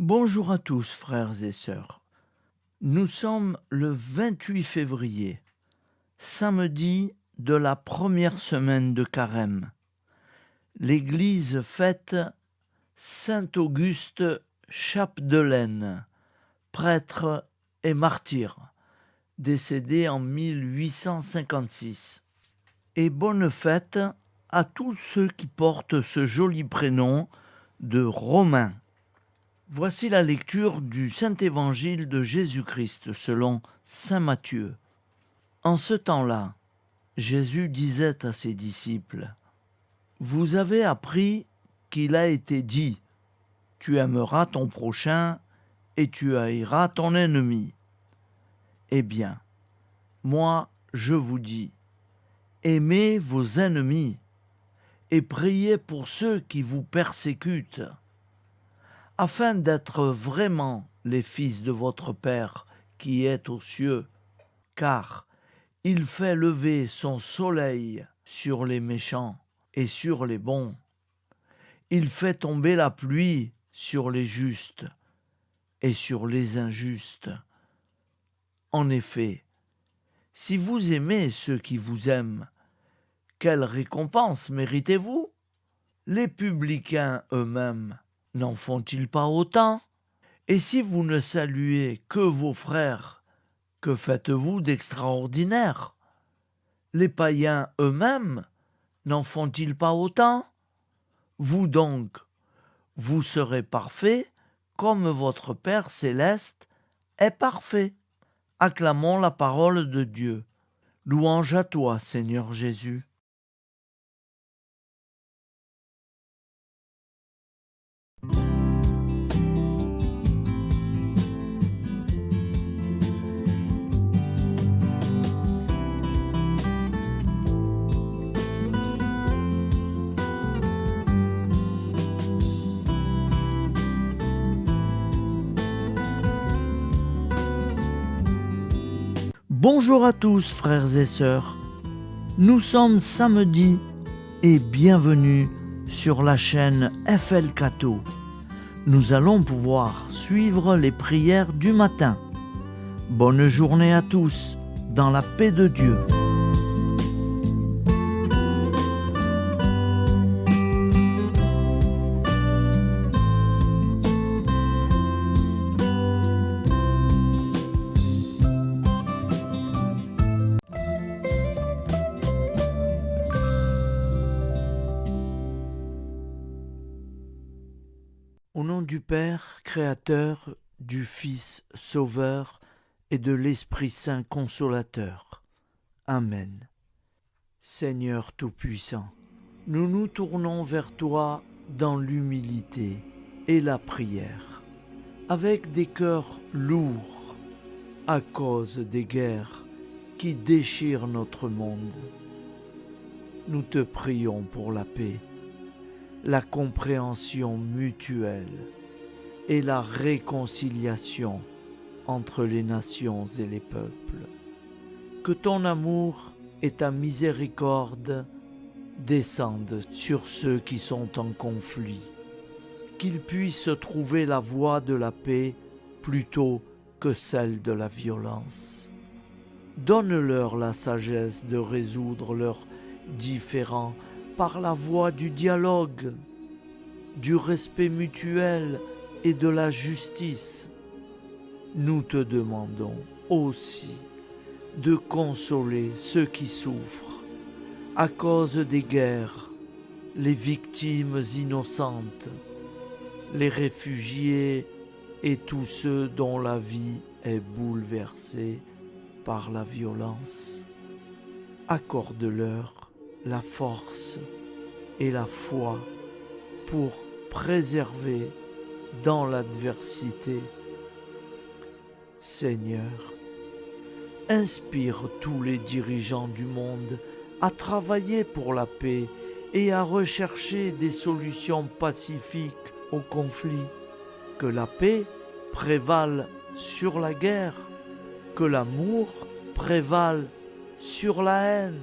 Bonjour à tous, frères et sœurs. Nous sommes le 28 février, samedi de la première semaine de Carême. L'Église fête Saint Auguste Chapdelaine, prêtre et martyr, décédé en 1856. Et bonne fête à tous ceux qui portent ce joli prénom de Romain. Voici la lecture du Saint-Évangile de Jésus-Christ selon saint Matthieu. En ce temps-là, Jésus disait à ses disciples : « Vous avez appris qu'il a été dit : tu aimeras ton prochain et tu haïras ton ennemi. Eh bien, moi je vous dis, aimez vos ennemis et priez pour ceux qui vous persécutent, afin d'être vraiment les fils de votre Père qui est aux cieux, car il fait lever son soleil sur les méchants et sur les bons. Il fait tomber la pluie sur les justes et sur les injustes. En effet, si vous aimez ceux qui vous aiment, quelle récompense méritez-vous ? Les publicains eux-mêmes n'en font-ils pas autant ? Et si vous ne saluez que vos frères, que faites-vous d'extraordinaire ? Les païens eux-mêmes n'en font-ils pas autant ? Vous donc, vous serez parfaits comme votre Père céleste est parfait. Acclamons la parole de Dieu. Louange à toi, Seigneur Jésus. Bonjour à tous, frères et sœurs. Nous sommes samedi et bienvenue sur la chaîne FL Cato. Nous allons pouvoir suivre les prières du matin. Bonne journée à tous, dans la paix de Dieu. Au nom du Père, Créateur, du Fils, Sauveur et de l'Esprit Saint Consolateur. Amen. Seigneur Tout-Puissant, nous nous tournons vers toi dans l'humilité et la prière, avec des cœurs lourds à cause des guerres qui déchirent notre monde. Nous te prions pour la paix, la compréhension mutuelle et la réconciliation entre les nations et les peuples. Que ton amour et ta miséricorde descendent sur ceux qui sont en conflit, qu'ils puissent trouver la voie de la paix plutôt que celle de la violence. Donne-leur la sagesse de résoudre leurs différends par la voie du dialogue, du respect mutuel et de la justice. Nous te demandons aussi de consoler ceux qui souffrent à cause des guerres, les victimes innocentes, les réfugiés et tous ceux dont la vie est bouleversée par la violence. Accorde-leur la force et la foi pour préserver dans l'adversité. Seigneur, inspire tous les dirigeants du monde à travailler pour la paix et à rechercher des solutions pacifiques aux conflits. Que la paix prévale sur la guerre, que l'amour prévale sur la haine,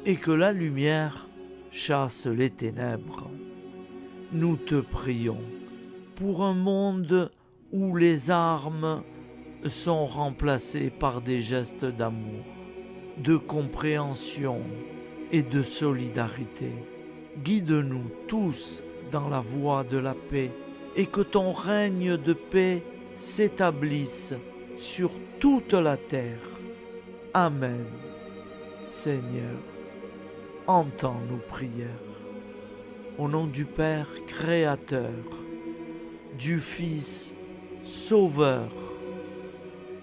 et que la lumière chasse les ténèbres. Nous te prions pour un monde où les armes sont remplacées par des gestes d'amour, de compréhension et de solidarité. Guide-nous tous dans la voie de la paix et que ton règne de paix s'établisse sur toute la terre. Amen. Seigneur, entends nos prières. Au nom du Père Créateur, du Fils Sauveur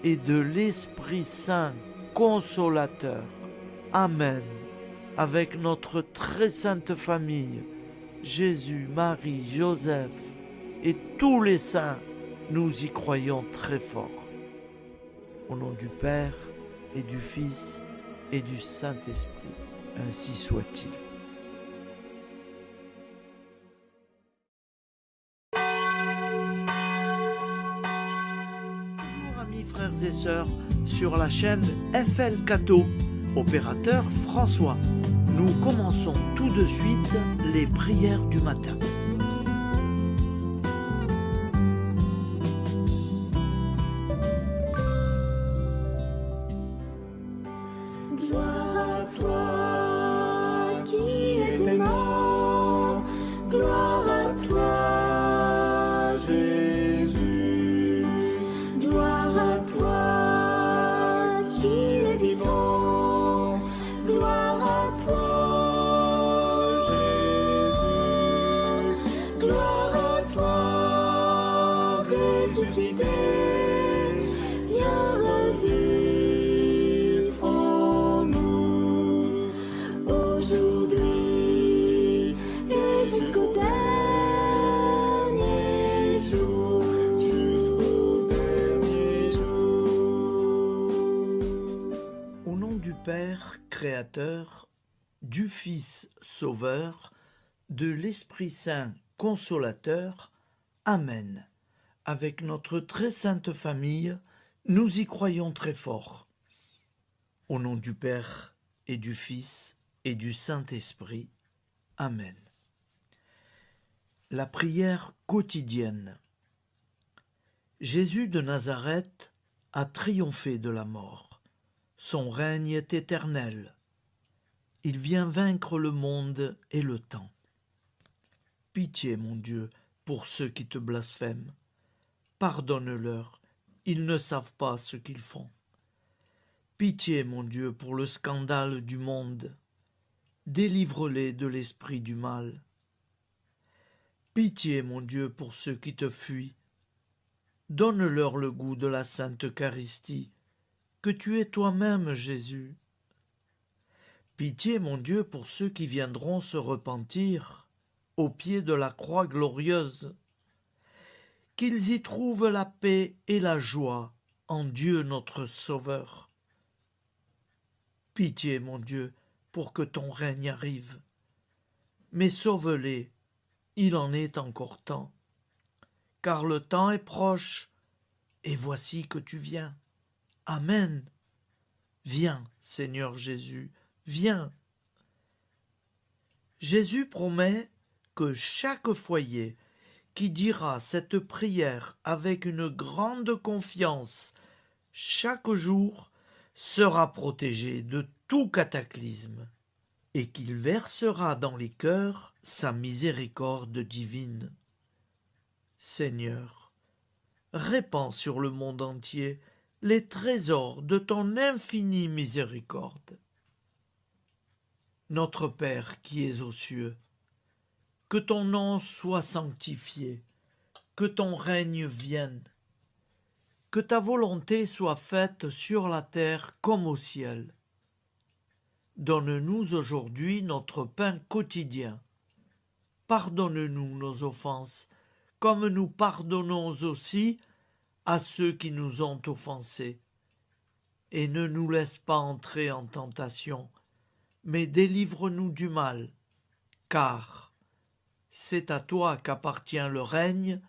et de l'Esprit Saint Consolateur. Amen. Avec notre très sainte famille, Jésus, Marie, Joseph et tous les saints, nous y croyons très fort. Au nom du Père et du Fils et du Saint-Esprit, ainsi soit-il. Bonjour amis frères et sœurs sur la chaîne FL Cato, opérateur François. Nous commençons tout de suite les prières du matin. Gloire à toi qui es mort, gloire à toi Jésus, gloire à toi qui es vivant, gloire à toi Jésus, gloire à toi ressuscité, viens revivre en nous aujourd'hui et jusqu'au dernier jour, jusqu'au dernier jour. Au nom du Père Créateur, du Fils Sauveur, de l'Esprit Saint Consolateur. Amen. Avec notre très sainte famille, nous y croyons très fort. Au nom du Père et du Fils et du Saint-Esprit. Amen. La prière quotidienne. Jésus de Nazareth a triomphé de la mort. Son règne est éternel. Il vient vaincre le monde et le temps. Pitié, mon Dieu, pour ceux qui te blasphèment. Pardonne-leur, ils ne savent pas ce qu'ils font. Pitié, mon Dieu, pour le scandale du monde. Délivre-les de l'esprit du mal. Pitié, mon Dieu, pour ceux qui te fuient. Donne-leur le goût de la Sainte Eucharistie, que tu es toi-même, Jésus. Pitié, mon Dieu, pour ceux qui viendront se repentir au pied de la croix glorieuse, qu'ils y trouvent la paix et la joie en Dieu notre Sauveur. Pitié, mon Dieu, pour que ton règne arrive. Mais sauve-les, il en est encore temps, car le temps est proche, et voici que tu viens. Amen. Viens, Seigneur Jésus, viens. Jésus promet que chaque foyer qui dira cette prière avec une grande confiance chaque jour sera protégé de tout cataclysme et qu'il versera dans les cœurs sa miséricorde divine. Seigneur, répands sur le monde entier les trésors de ton infinie miséricorde. Notre Père qui es aux cieux, que ton nom soit sanctifié, que ton règne vienne, que ta volonté soit faite sur la terre comme au ciel. Donne-nous aujourd'hui notre pain quotidien. Pardonne-nous nos offenses, comme nous pardonnons aussi à ceux qui nous ont offensés. Et ne nous laisse pas entrer en tentation, mais délivre-nous du mal, car c'est à toi qu'appartient le règne,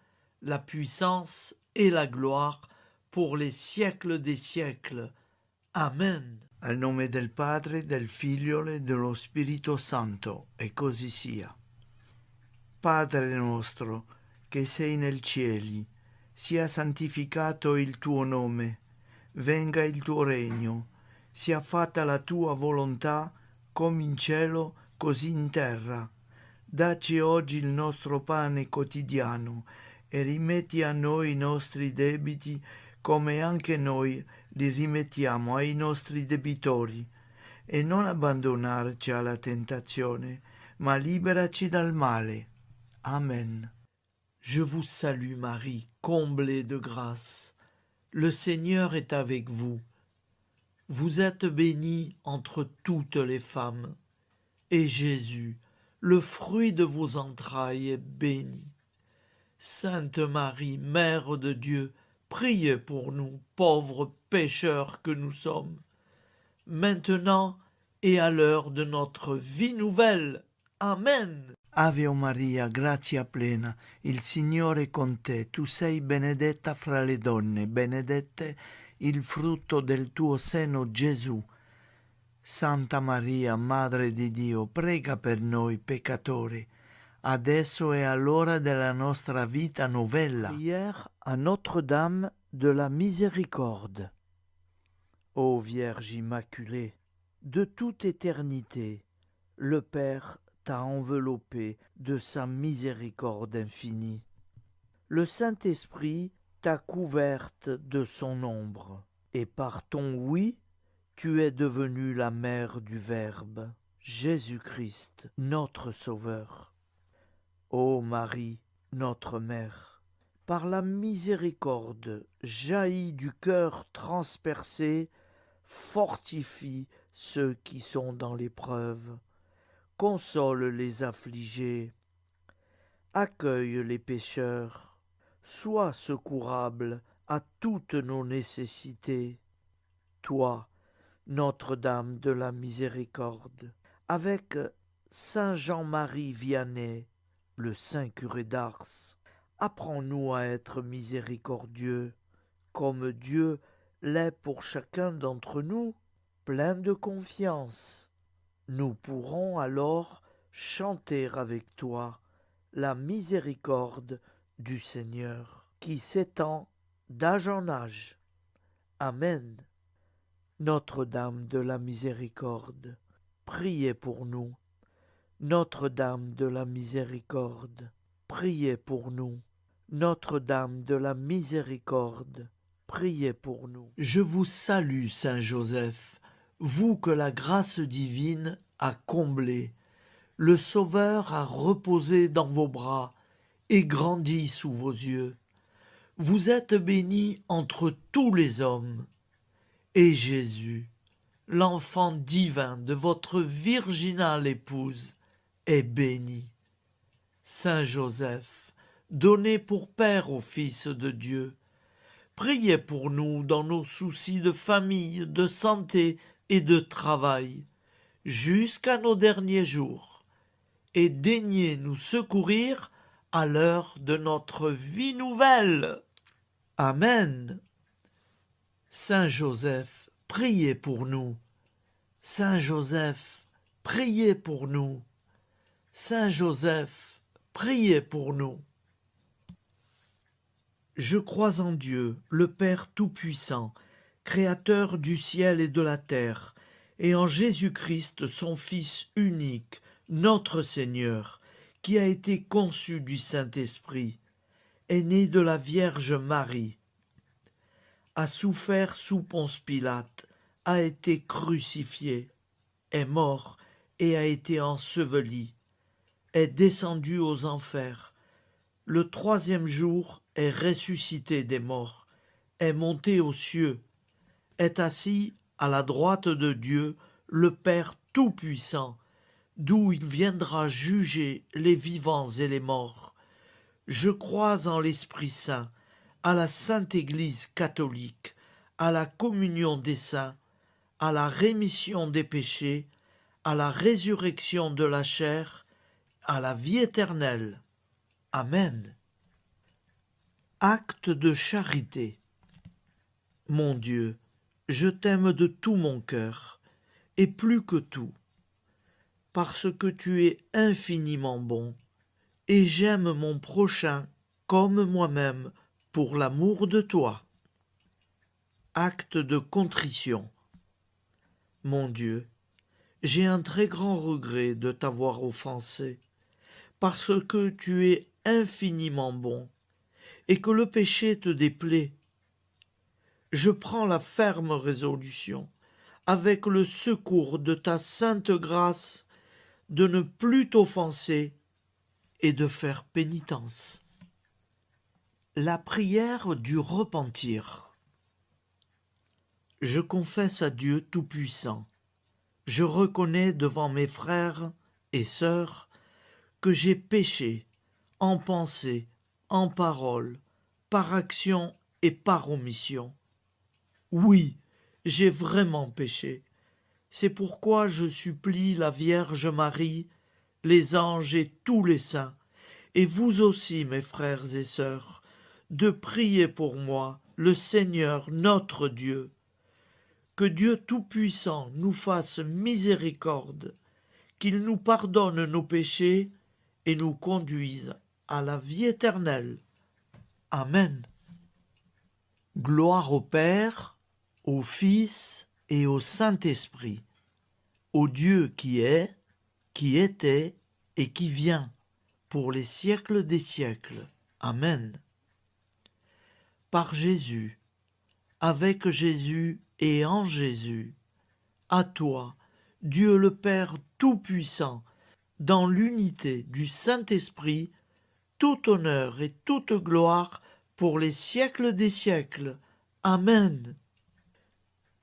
la puissance et la gloire pour les siècles des siècles. Amen. Al nome del Padre, del Figlio e dello Spirito Santo, e così sia. Padre nostro, che sei nel cieli, sia santificato il tuo nome, venga il tuo regno, sia fatta la tua volontà come in cielo così in terra. Dacci oggi il nostro pane quotidiano e rimetti a noi i nostri debiti come anche noi li rimettiamo ai nostri debitori, e non abbandonarci alla tentazione, ma liberaci dal male. Amen. Je vous salue Marie, comblée de grâce. Le Seigneur est avec vous. Vous êtes bénie entre toutes les femmes, et Jésus, le fruit de vos entrailles, est béni. Sainte Marie, Mère de Dieu, priez pour nous, pauvres pécheurs que nous sommes, maintenant et à l'heure de notre vie nouvelle. Amen. Ave Maria, grazia plena, il Signore è con te, tu sei benedetta fra le donne, benedetto il frutto del tuo seno, Gesù. Santa Maria, Madre di Dio, prega per noi peccatori, adesso e all'ora della nostra vita novella. Prière à Notre-Dame de la Miséricorde. Ô Vierge Immaculée, de toute éternité, le Père t'a enveloppé de sa miséricorde infinie. Le Saint-Esprit t'a couverte de son ombre, et par ton oui, tu es devenue la mère du Verbe, Jésus-Christ, notre Sauveur. Ô Marie, notre Mère, par la miséricorde jaillie du cœur transpercé, fortifie ceux qui sont dans l'épreuve, console les affligés, accueille les pécheurs, sois secourable à toutes nos nécessités. Toi, Notre-Dame de la Miséricorde, avec Saint Jean-Marie Vianney, le Saint curé d'Ars, apprends-nous à être miséricordieux, comme Dieu l'est pour chacun d'entre nous, plein de confiance. Nous pourrons alors chanter avec toi la miséricorde du Seigneur, qui s'étend d'âge en âge. Amen. Notre-Dame de la Miséricorde, priez pour nous. Notre-Dame de la Miséricorde, priez pour nous. Notre-Dame de la Miséricorde, priez pour nous. Je vous salue, Saint Joseph, vous que la grâce divine a comblé. Le Sauveur a reposé dans vos bras et grandi sous vos yeux. Vous êtes bénie entre tous les hommes. Et Jésus, l'enfant divin de votre virginale épouse, est béni. Saint Joseph, donné pour Père au Fils de Dieu, priez pour nous dans nos soucis de famille, de santé et de travail, jusqu'à nos derniers jours, et daignez nous secourir à l'heure de notre vie nouvelle. Amen. Saint Joseph, priez pour nous. Saint Joseph, priez pour nous. Saint Joseph, priez pour nous. Je crois en Dieu, le Père Tout-Puissant, Créateur du ciel et de la terre, et en Jésus-Christ, son Fils unique, notre Seigneur, qui a été conçu du Saint-Esprit, est né de la Vierge Marie, a souffert sous Ponce Pilate, a été crucifié, est mort et a été enseveli, est descendu aux enfers, le troisième jour est ressuscité des morts, est monté aux cieux, est assis à la droite de Dieu, le Père Tout-Puissant, d'où il viendra juger les vivants et les morts. Je crois en l'Esprit Saint, à la Sainte Église catholique, à la communion des saints, à la rémission des péchés, à la résurrection de la chair, à la vie éternelle. Amen. Acte de charité. Mon Dieu, je t'aime de tout mon cœur, et plus que tout, parce que tu es infiniment bon, et j'aime mon prochain comme moi-même, pour l'amour de toi. Acte de contrition. Mon Dieu, j'ai un très grand regret de t'avoir offensé, parce que tu es infiniment bon, et que le péché te déplaît. Je prends la ferme résolution, avec le secours de ta sainte grâce, de ne plus t'offenser et de faire pénitence. La prière du repentir. Je confesse à Dieu Tout-Puissant. Je reconnais devant mes frères et sœurs que j'ai péché en pensée, en parole, par action et par omission. Oui, j'ai vraiment péché. C'est pourquoi je supplie la Vierge Marie, les anges et tous les saints, et vous aussi, mes frères et sœurs, de prier pour moi, le Seigneur notre Dieu. Que Dieu Tout-Puissant nous fasse miséricorde, qu'il nous pardonne nos péchés et nous conduise à la vie éternelle. Amen. Gloire au Père, au Fils et au Saint-Esprit, au Dieu qui est, qui était et qui vient, pour les siècles des siècles. Amen. Par Jésus, avec Jésus et en Jésus, à toi, Dieu le Père Tout-Puissant, dans l'unité du Saint-Esprit, tout honneur et toute gloire pour les siècles des siècles. Amen.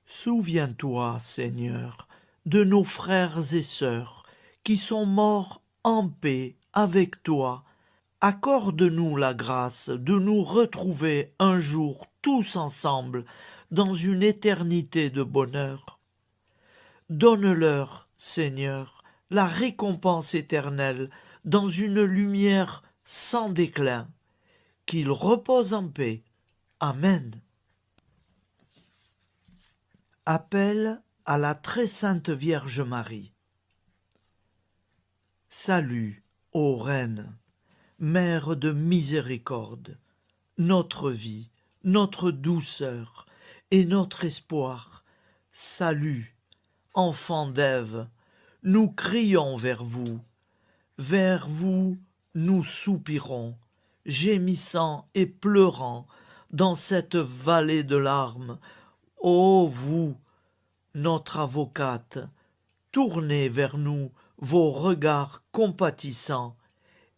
Souviens-toi, Seigneur, de nos frères et sœurs qui sont morts en paix avec toi. Accorde-nous la grâce de nous retrouver un jour tous ensemble dans une éternité de bonheur. Donne-leur, Seigneur, la récompense éternelle dans une lumière sans déclin. Qu'ils reposent en paix. Amen. Appel à la très sainte Vierge Marie. Salut, ô Reine, Mère de miséricorde, notre vie, notre douceur et notre espoir. Salut, enfant d'Ève, nous crions vers vous nous soupirons, gémissant et pleurant dans cette vallée de larmes. Ô vous, notre avocate, tournez vers nous vos regards compatissants,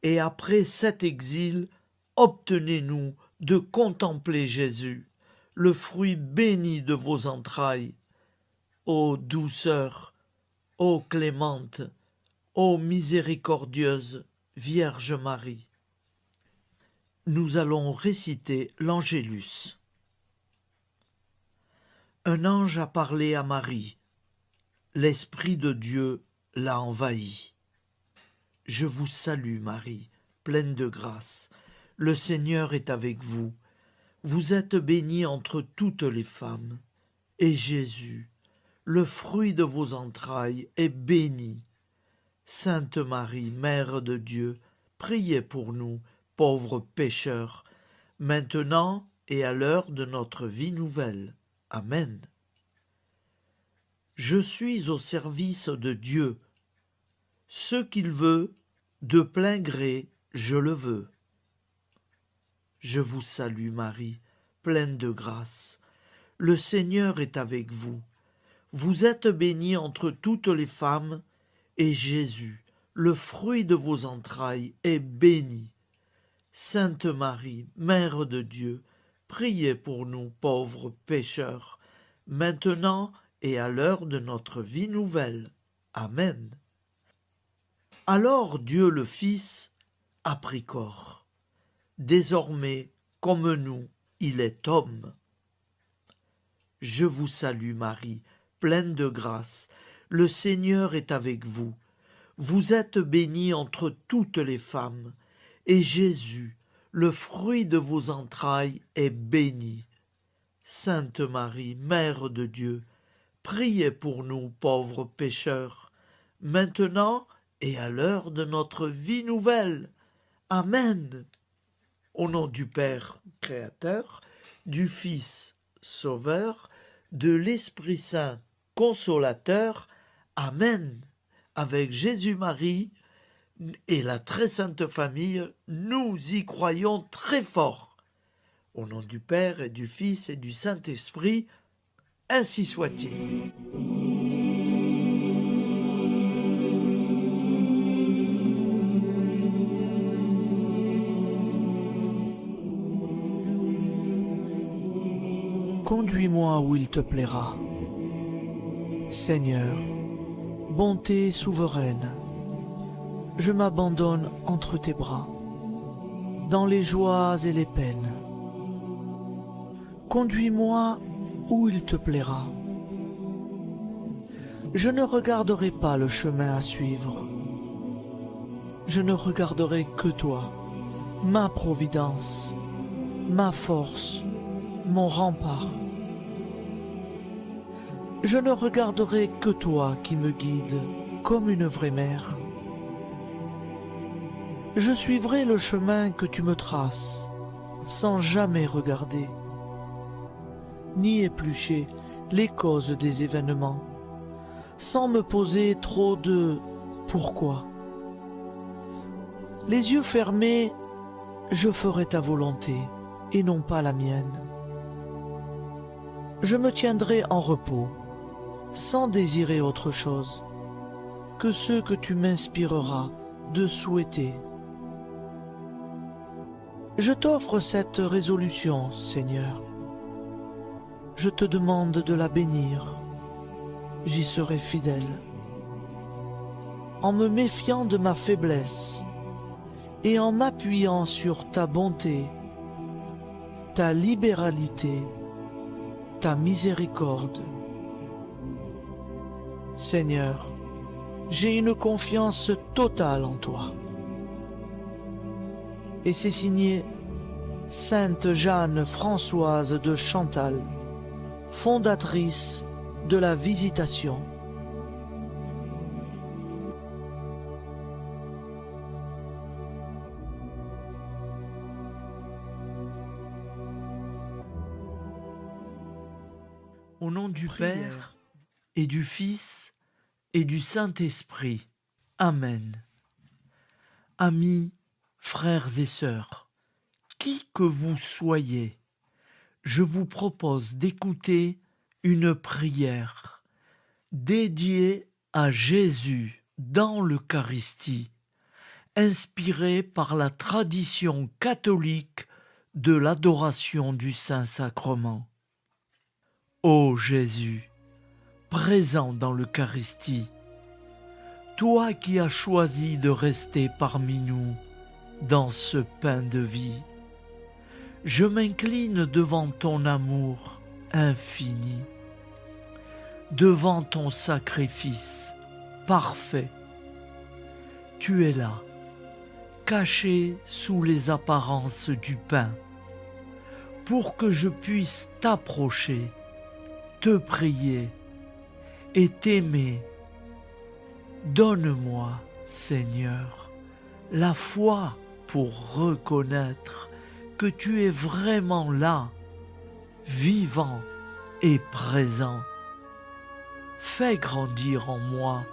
et après cet exil, obtenez-nous de contempler Jésus, le fruit béni de vos entrailles. Ô douceur, ô clémente, ô miséricordieuse Vierge Marie. Nous allons réciter l'Angélus. Un ange a parlé à Marie. L'Esprit de Dieu l'a envahie. Je vous salue, Marie, pleine de grâce. Le Seigneur est avec vous. Vous êtes bénie entre toutes les femmes. Et Jésus, le fruit de vos entrailles, est béni. Sainte Marie, Mère de Dieu, priez pour nous, pauvres pécheurs, maintenant et à l'heure de notre vie nouvelle. Amen. Je suis au service de Dieu. Ce qu'il veut, de plein gré, je le veux. Je vous salue, Marie, pleine de grâce. Le Seigneur est avec vous. Vous êtes bénie entre toutes les femmes, et Jésus, le fruit de vos entrailles, est béni. Sainte Marie, Mère de Dieu, priez pour nous pauvres pécheurs, maintenant et à l'heure de notre vie nouvelle. Amen. Alors Dieu le Fils a pris corps. Désormais, comme nous, il est homme. Je vous salue Marie, pleine de grâce. Le Seigneur est avec vous. Vous êtes bénie entre toutes les femmes, et Jésus, le fruit de vos entrailles, est béni. Sainte Marie, Mère de Dieu, priez pour nous pauvres pécheurs, maintenant et à l'heure de notre vie nouvelle. Amen. Au nom du Père Créateur, du Fils Sauveur, de l'Esprit Saint Consolateur. Amen. Avec Jésus-Marie et la très sainte famille, nous y croyons très fort. Au nom du Père et du Fils et du Saint-Esprit, ainsi soit-il. Conduis-moi où il te plaira. Seigneur, bonté souveraine, je m'abandonne entre tes bras, dans les joies et les peines. Conduis-moi où il te plaira. Je ne regarderai pas le chemin à suivre. Je ne regarderai que toi, ma providence, ma force, mon rempart. Je ne regarderai que toi qui me guides comme une vraie mère. Je suivrai le chemin que tu me traces, sans jamais regarder, ni éplucher les causes des événements, sans me poser trop de pourquoi. Les yeux fermés, je ferai ta volonté et non pas la mienne. Je me tiendrai en repos, sans désirer autre chose que ce que tu m'inspireras de souhaiter. Je t'offre cette résolution, Seigneur. Je te demande de la bénir. J'y serai fidèle. En me méfiant de ma faiblesse et en m'appuyant sur ta bonté, ta libéralité, ta miséricorde. Seigneur, j'ai une confiance totale en toi. Et c'est signé Sainte Jeanne Françoise de Chantal, fondatrice de la Visitation. Au nom du Prière. Père et du Fils et du Saint-Esprit. Amen. Amis, frères et sœurs, qui que vous soyez, je vous propose d'écouter une prière dédiée à Jésus dans l'Eucharistie, inspirée par la tradition catholique de l'adoration du Saint-Sacrement. Ô Jésus, présent dans l'Eucharistie, toi qui as choisi de rester parmi nous dans ce pain de vie, je m'incline devant ton amour infini, devant ton sacrifice parfait. Tu es là, caché sous les apparences du pain, pour que je puisse t'approcher, te prier et t'aimer. Donne-moi, Seigneur, la foi pour reconnaître que tu es vraiment là, vivant et présent. Fais grandir en moi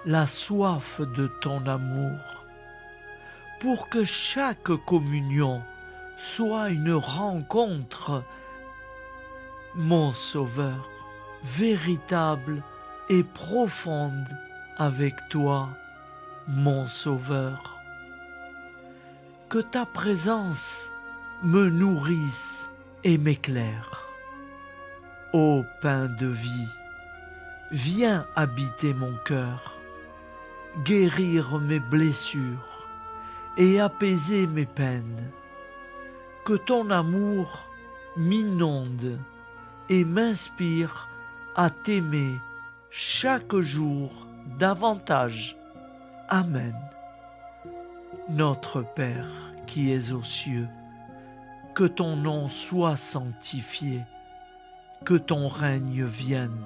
la soif de ton amour, pour que chaque communion soit une rencontre, mon Sauveur, véritable et profonde avec toi, mon Sauveur. Que ta présence me nourrisse et m'éclaire. Ô pain de vie, viens habiter mon cœur, guérir mes blessures et apaiser mes peines. Que ton amour m'inonde et m'inspire à t'aimer chaque jour davantage. Amen. Notre Père qui es aux cieux, que ton nom soit sanctifié, que ton règne vienne,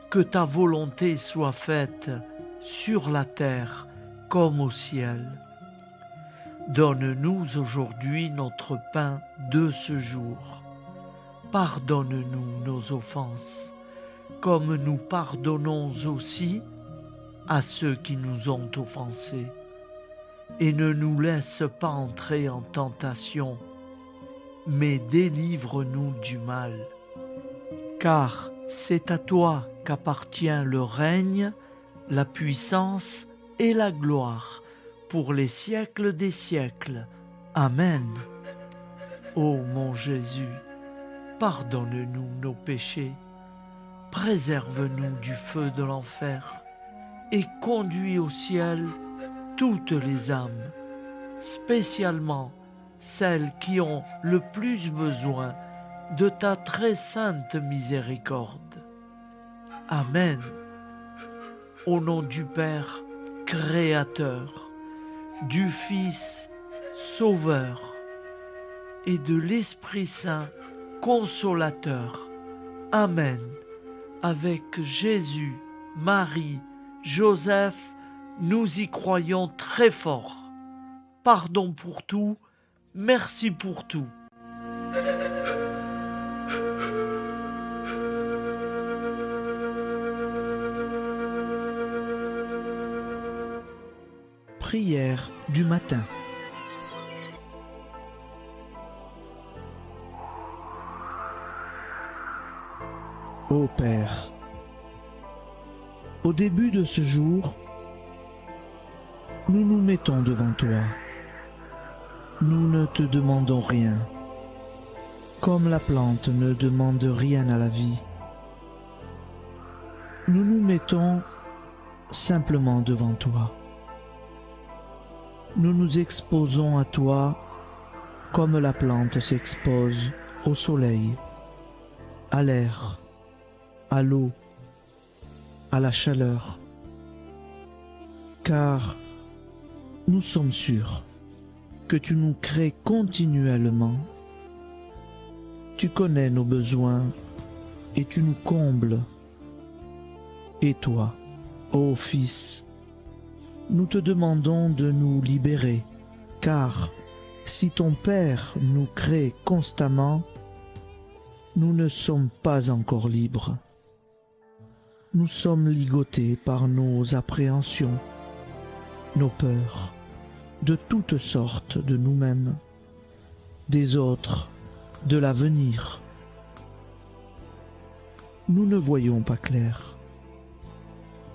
que ta volonté soit faite sur la terre comme au ciel. Donne-nous aujourd'hui notre pain de ce jour. Pardonne-nous nos offenses, comme nous pardonnons aussi à ceux qui nous ont offensés. Et ne nous laisse pas entrer en tentation, mais délivre-nous du mal. Car c'est à toi qu'appartient le règne, la puissance et la gloire pour les siècles des siècles. Amen. Ô mon Jésus, pardonne-nous nos péchés, préserve-nous du feu de l'enfer et conduis au ciel toutes les âmes, spécialement celles qui ont le plus besoin de ta très sainte miséricorde. Amen. Au nom du Père Créateur, du Fils Sauveur et de l'Esprit Saint Consolateur. Amen. Avec Jésus, Marie, Joseph, nous y croyons très fort. Pardon pour tout, merci pour tout. Prière du matin. Ô Père, au début de ce jour, nous nous mettons devant toi. Nous ne te demandons rien, comme la plante ne demande rien à la vie. Nous nous mettons simplement devant toi. Nous nous exposons à toi comme la plante s'expose au soleil, à l'air, à l'eau, à la chaleur. Car nous sommes sûrs que tu nous crées continuellement. Tu connais nos besoins et tu nous combles. Et toi, ô Fils, nous te demandons de nous libérer, car si ton Père nous crée constamment, nous ne sommes pas encore libres. Nous sommes ligotés par nos appréhensions, nos peurs, de toutes sortes de nous-mêmes, des autres, de l'avenir. Nous ne voyons pas clair.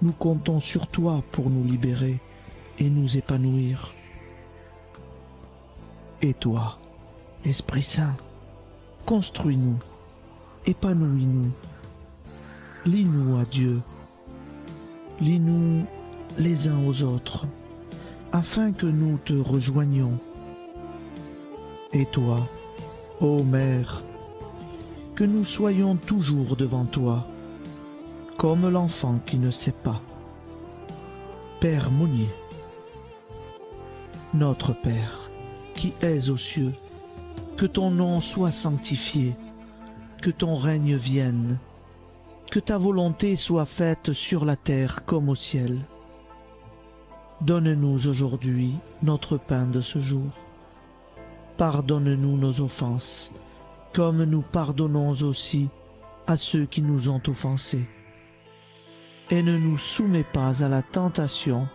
Nous comptons sur toi pour nous libérer et nous épanouir. Et toi, Esprit Saint, construis-nous, épanouis-nous, lie-nous à Dieu, lie-nous les uns aux autres, afin que nous te rejoignions. Et toi, ô Mère, que nous soyons toujours devant toi, comme l'enfant qui ne sait pas. Père Monnier, notre Père, qui es aux cieux, que ton nom soit sanctifié, que ton règne vienne, que ta volonté soit faite sur la terre comme au ciel. Donne-nous aujourd'hui notre pain de ce jour. Pardonne-nous nos offenses, comme nous pardonnons aussi à ceux qui nous ont offensés. Et ne nous soumets pas à la tentation,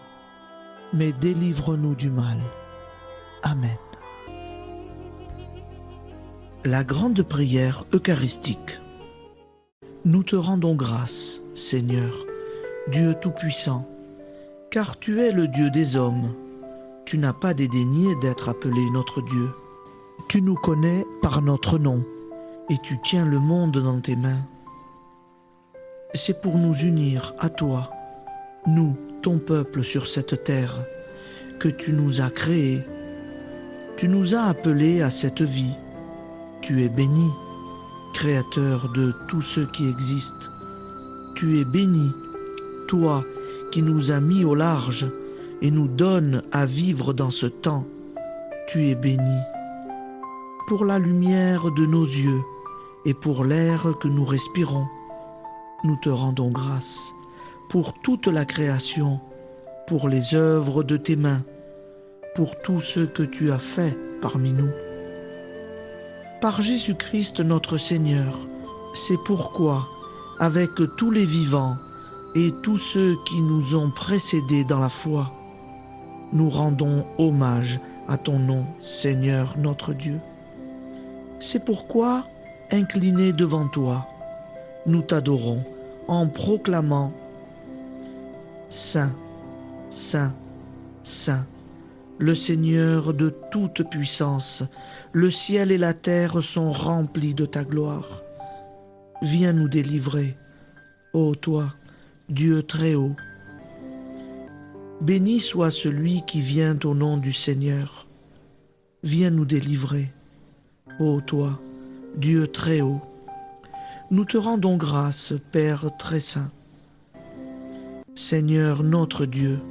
mais délivre-nous du mal. Amen. La grande prière eucharistique. Nous te rendons grâce, Seigneur, Dieu Tout-Puissant, car tu es le Dieu des hommes. Tu n'as pas dédaigné d'être appelé notre Dieu. Tu nous connais par notre nom, et tu tiens le monde dans tes mains. C'est pour nous unir à toi, nous, ton peuple sur cette terre, que tu nous as créés. Tu nous as appelés à cette vie. Tu es béni, Créateur de tout ce qui existe. Tu es béni, toi qui nous as mis au large et nous donnes à vivre dans ce temps. Tu es béni. Pour la lumière de nos yeux et pour l'air que nous respirons, nous te rendons grâce. Pour toute la création, pour les œuvres de tes mains, pour tout ce que tu as fait parmi nous. Par Jésus-Christ notre Seigneur, c'est pourquoi, avec tous les vivants et tous ceux qui nous ont précédés dans la foi, nous rendons hommage à ton nom, Seigneur notre Dieu. C'est pourquoi, inclinés devant toi, nous t'adorons en proclamant « Saint, Saint, Saint, le Seigneur de toute puissance, le ciel et la terre sont remplis de ta gloire. Viens nous délivrer, ô toi, Dieu très haut. Béni soit celui qui vient au nom du Seigneur. Viens nous délivrer, ô toi, Dieu très haut. Nous te rendons grâce, Père très saint. Seigneur notre Dieu,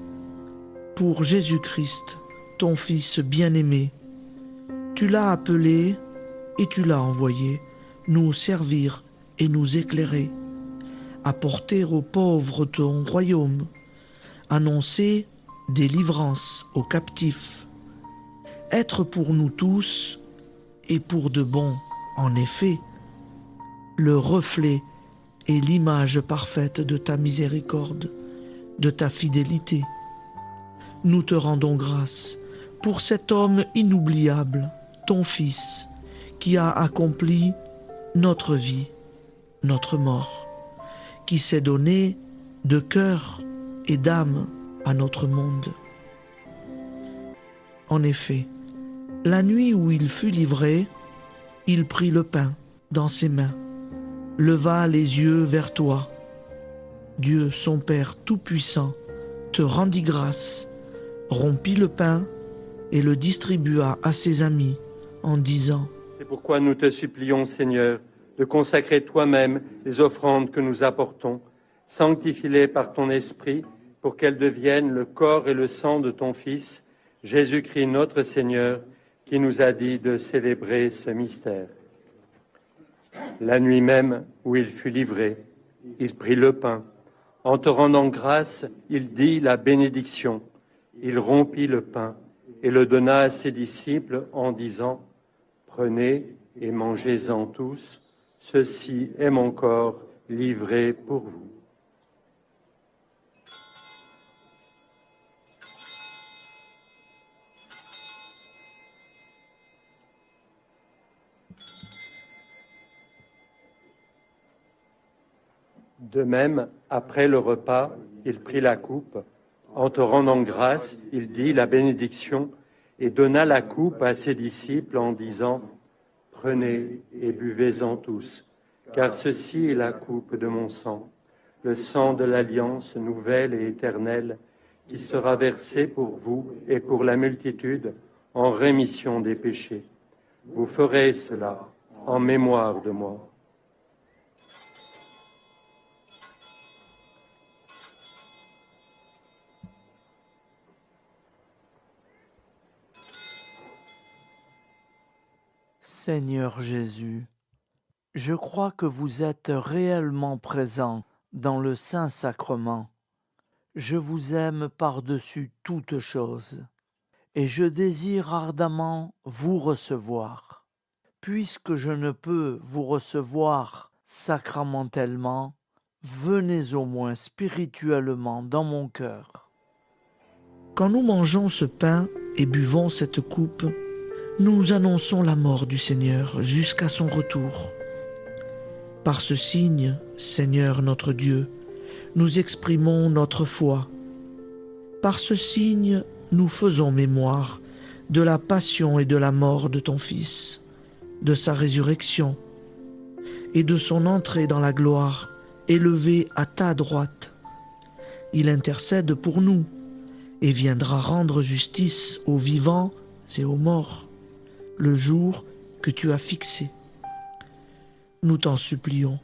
pour Jésus-Christ, ton Fils bien-aimé, tu l'as appelé et tu l'as envoyé nous servir et nous éclairer, apporter aux pauvres ton royaume, annoncer délivrance aux captifs, être pour nous tous, et pour de bon, en effet, le reflet et l'image parfaite de ta miséricorde, de ta fidélité. Nous te rendons grâce pour cet homme inoubliable, ton Fils, qui a accompli notre vie, notre mort, qui s'est donné de cœur et d'âme à notre monde. En effet, la nuit où il fut livré, il prit le pain dans ses mains, leva les yeux vers toi. Dieu, son Père Tout-Puissant, te rendit grâce, rompit le pain et le distribua à ses amis en disant : C'est pourquoi nous te supplions, Seigneur, de consacrer toi-même les offrandes que nous apportons, sanctifie-les par ton Esprit, pour qu'elles deviennent le corps et le sang de ton Fils, Jésus-Christ notre Seigneur, qui nous a dit de célébrer ce mystère. La nuit même où il fut livré, il prit le pain. En te rendant grâce, il dit la bénédiction. Il rompit le pain et le donna à ses disciples en disant : Prenez et mangez-en tous, ceci est mon corps livré pour vous. De même, après le repas, il prit la coupe. En te rendant grâce, il dit la bénédiction et donna la coupe à ses disciples en disant : Prenez et buvez-en tous, car ceci est la coupe de mon sang, le sang de l'alliance nouvelle et éternelle, qui sera versé pour vous et pour la multitude en rémission des péchés. Vous ferez cela en mémoire de moi. Seigneur Jésus, je crois que vous êtes réellement présent dans le Saint-Sacrement. Je vous aime par-dessus toute chose et je désire ardemment vous recevoir. Puisque je ne peux vous recevoir sacramentellement, venez au moins spirituellement dans mon cœur. Quand nous mangeons ce pain et buvons cette coupe, nous annonçons la mort du Seigneur jusqu'à son retour. Par ce signe, Seigneur notre Dieu, nous exprimons notre foi. Par ce signe, nous faisons mémoire de la passion et de la mort de ton Fils, de sa résurrection et de son entrée dans la gloire, élevé à ta droite. Il intercède pour nous et viendra rendre justice aux vivants et aux morts, le jour que tu as fixé. Nous t'en supplions,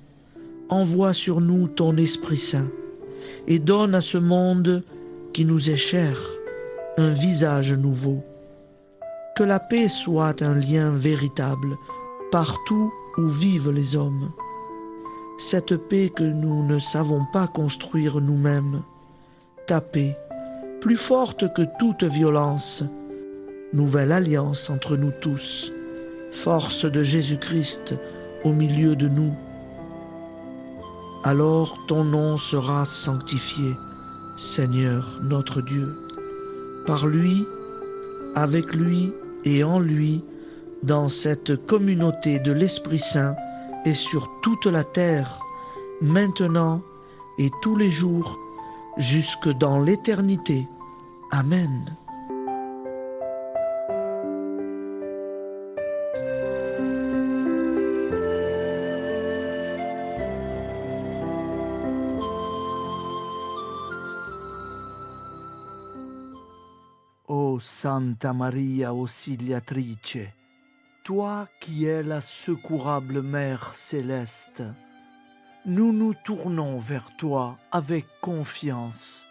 envoie sur nous ton Esprit Saint et donne à ce monde qui nous est cher un visage nouveau. Que la paix soit un lien véritable partout où vivent les hommes. Cette paix que nous ne savons pas construire nous-mêmes, ta paix, plus forte que toute violence, nouvelle alliance entre nous tous, force de Jésus-Christ au milieu de nous. Alors ton nom sera sanctifié, Seigneur notre Dieu, par lui, avec lui et en lui, dans cette communauté de l'Esprit Saint et sur toute la terre, maintenant et tous les jours, jusque dans l'éternité. Amen. Ô Santa Maria Auxiliatrice, toi qui es la secourable Mère céleste, nous nous tournons vers toi avec confiance,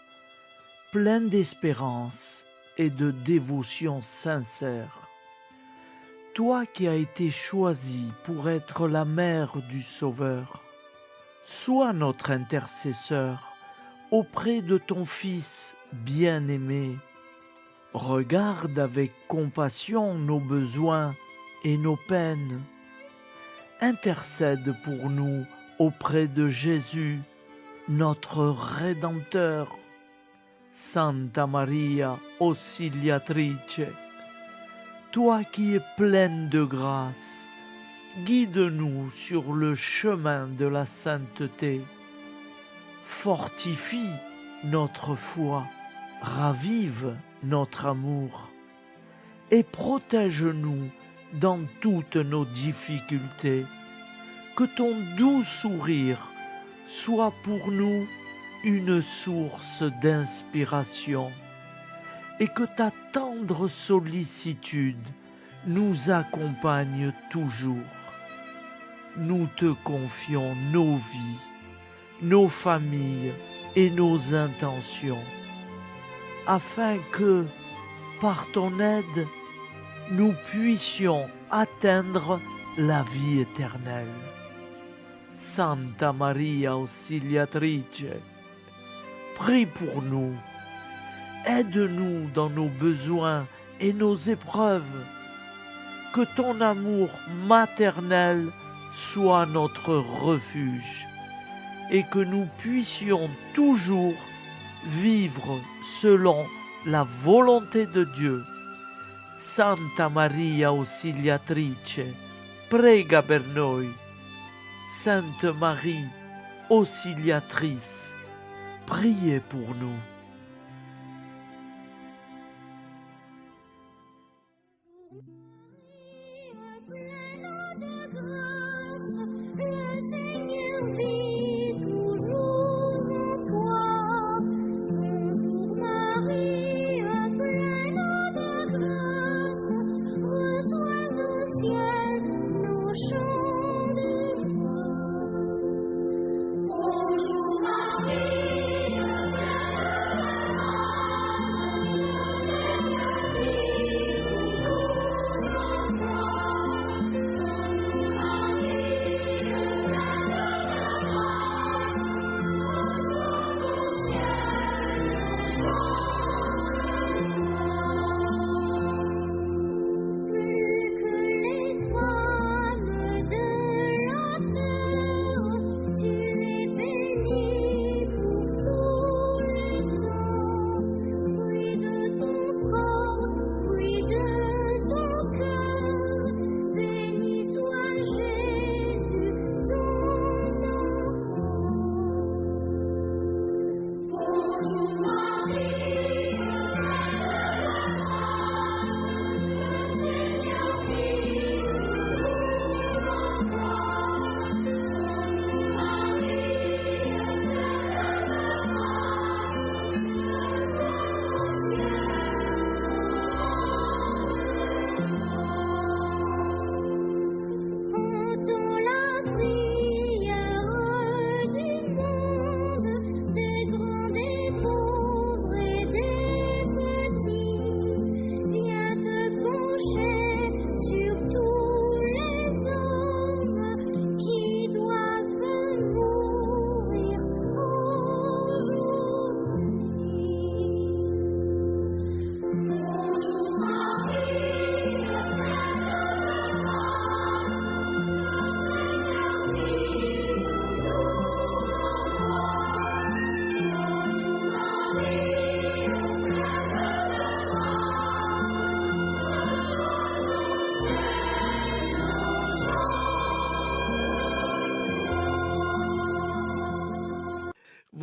plein d'espérance et de dévotion sincère. Toi qui as été choisie pour être la mère du Sauveur, sois notre intercesseur auprès de ton Fils bien-aimé. Regarde avec compassion nos besoins et nos peines. Intercède pour nous auprès de Jésus, notre Rédempteur. Santa Maria Auxiliatrice, toi qui es pleine de grâce, guide-nous sur le chemin de la sainteté. Fortifie notre foi, ravive notre amour et protège-nous dans toutes nos difficultés. Que ton doux sourire soit pour nous une source d'inspiration et que ta tendre sollicitude nous accompagne toujours. Nous te confions nos vies, nos familles et nos intentions, afin que, par ton aide, nous puissions atteindre la vie éternelle. Santa Maria Auxiliatrice, prie pour nous, aide-nous dans nos besoins et nos épreuves, que ton amour maternel soit notre refuge et que nous puissions toujours vivre selon la volonté de Dieu. Santa Maria Auxiliatrice, prega per noi. Sainte Marie, Auxiliatrice, priez pour nous.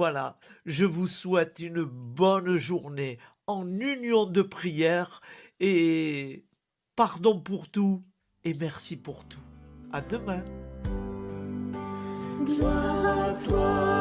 Voilà, je vous souhaite une bonne journée en union de prière et pardon pour tout et merci pour tout. À demain. Gloire à toi,